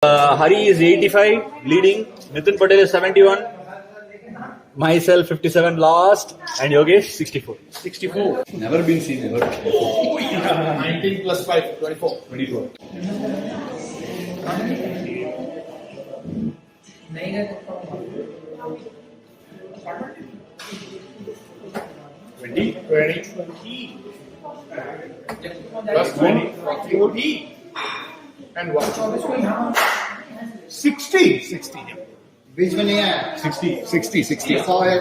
Hari is 85, leading. Nitin Patel is 71. Myself 57 last, and Yogesh 64. 64. Never been seen ever. 19 plus 5, 24. 24. Plus 20. 40. And what? 60. 60. बीच में नहीं आया 60. 60. 60. 100 है